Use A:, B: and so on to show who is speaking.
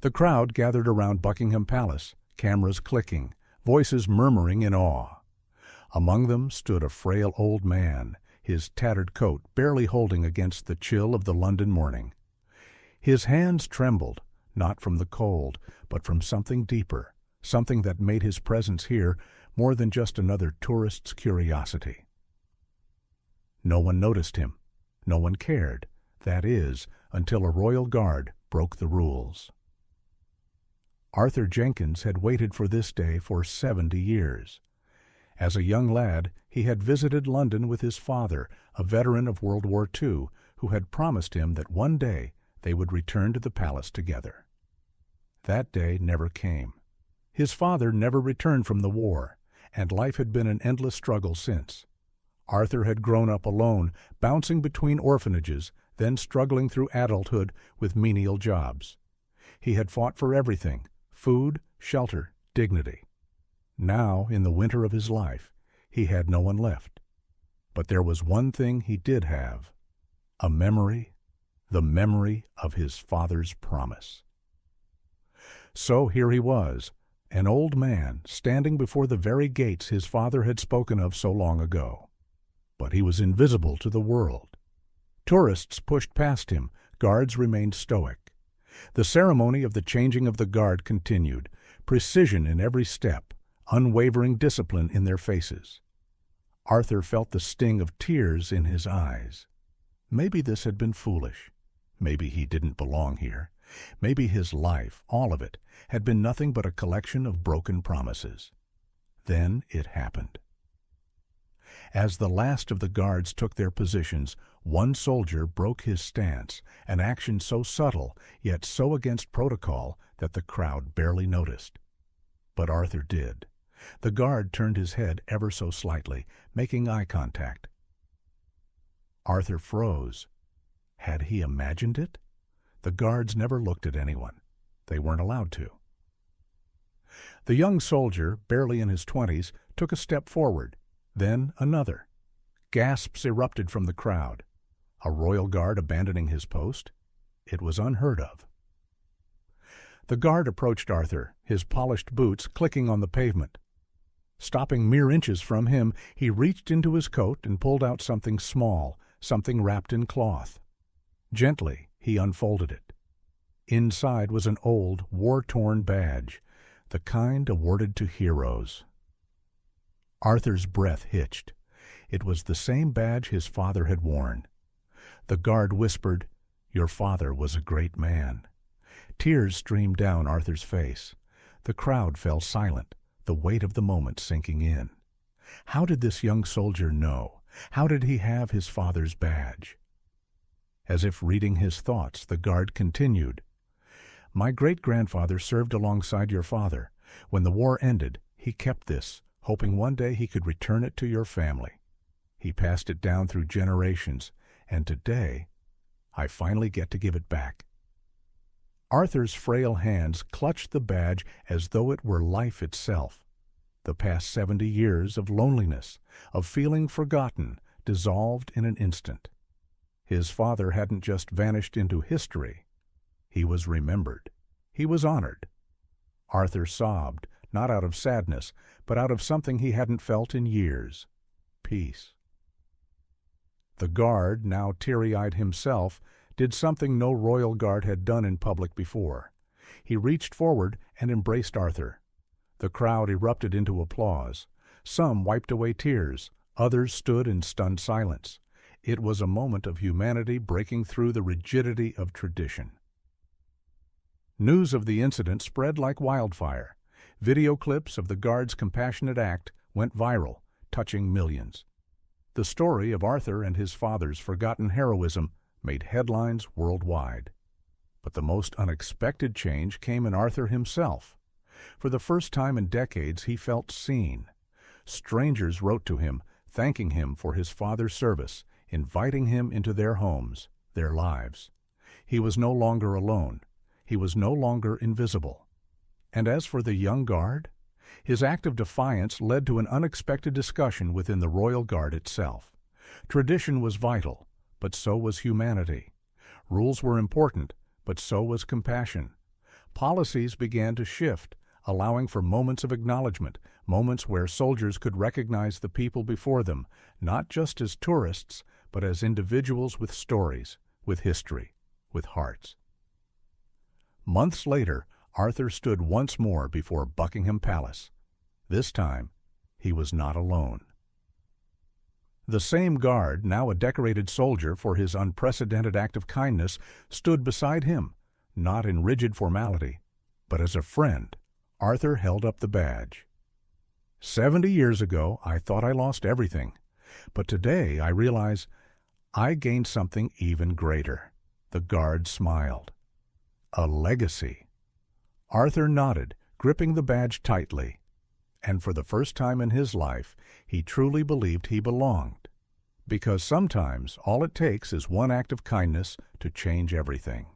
A: The crowd gathered around Buckingham Palace, cameras clicking, voices murmuring in awe. Among them stood a frail old man, his tattered coat barely holding against the chill of the London morning. His hands trembled, not from the cold, but from something deeper, something that made his presence here more than just another tourist's curiosity. No one noticed him. No one cared, that is, until a royal guard broke the rules. Arthur Jenkins had waited for this day for 70 years. As a young lad, he had visited London with his father, a veteran of World War II, who had promised him that one day they would return to the palace together. That day never came. His father never returned from the war, and life had been an endless struggle since. Arthur had grown up alone, bouncing between orphanages, then struggling through adulthood with menial jobs. He had fought for everything: food, shelter, dignity. Now, in the winter of his life, he had no one left. But there was one thing he did have: a memory, the memory of his father's promise. So here he was, an old man, standing before the very gates his father had spoken of so long ago. But he was invisible to the world. Tourists pushed past him, guards remained stoic. The ceremony of the changing of the guard continued, precision in every step, unwavering discipline in their faces. Arthur felt the sting of tears in his eyes. Maybe this had been foolish. Maybe he didn't belong here. Maybe his life, all of it, had been nothing but a collection of broken promises. Then it happened. As the last of the guards took their positions, one soldier broke his stance, an action so subtle, yet so against protocol that the crowd barely noticed. But Arthur did. The guard turned his head ever so slightly, making eye contact. Arthur froze. Had he imagined it? The guards never looked at anyone. They weren't allowed to. The young soldier, barely in his 20s, took a step forward, then another. Gasps erupted from the crowd. A royal guard abandoning his post? It was unheard of. The guard approached Arthur, his polished boots clicking on the pavement. Stopping mere inches from him, he reached into his coat and pulled out something small, something wrapped in cloth. Gently, he unfolded it. Inside was an old, war-torn badge, the kind awarded to heroes. Arthur's breath hitched. It was the same badge his father had worn. The guard whispered, "Your father was a great man." Tears streamed down Arthur's face. The crowd fell silent, the weight of the moment sinking in. How did this young soldier know? How did he have his father's badge? As if reading his thoughts, the guard continued, "My great-grandfather served alongside your father. When the war ended, he kept this, hoping one day he could return it to your family. He passed it down through generations, and today, I finally get to give it back." Arthur's frail hands clutched the badge as though it were life itself. The past 70 years of loneliness, of feeling forgotten, dissolved in an instant. His father hadn't just vanished into history. He was remembered. He was honored. Arthur sobbed, not out of sadness, but out of something he hadn't felt in years: peace. The guard, now teary-eyed himself, did something no royal guard had done in public before. He reached forward and embraced Arthur. The crowd erupted into applause. Some wiped away tears. Others stood in stunned silence. It was a moment of humanity breaking through the rigidity of tradition. News of the incident spread like wildfire. Video clips of the guard's compassionate act went viral, touching millions. The story of Arthur and his father's forgotten heroism made headlines worldwide. But the most unexpected change came in Arthur himself. For the first time in decades, he felt seen. Strangers wrote to him, thanking him for his father's service, inviting him into their homes, their lives. He was no longer alone. He was no longer invisible. And as for the young guard, his act of defiance led to an unexpected discussion within the royal guard itself. Tradition was vital, but so was humanity. Rules were important, but so was compassion. Policies began to shift, allowing for moments of acknowledgement, moments where soldiers could recognize the people before them, not just as tourists, but as individuals with stories, with history, with hearts. Months later, Arthur stood once more before Buckingham Palace. This time, he was not alone. The same guard, now a decorated soldier for his unprecedented act of kindness, stood beside him, not in rigid formality, but as a friend. Arthur held up the badge. 70 years ago, I thought I lost everything, but today I realize I gained something even greater. The guard smiled. A legacy. Arthur nodded, gripping the badge tightly, and for the first time in his life, he truly believed he belonged. Because sometimes all it takes is one act of kindness to change everything.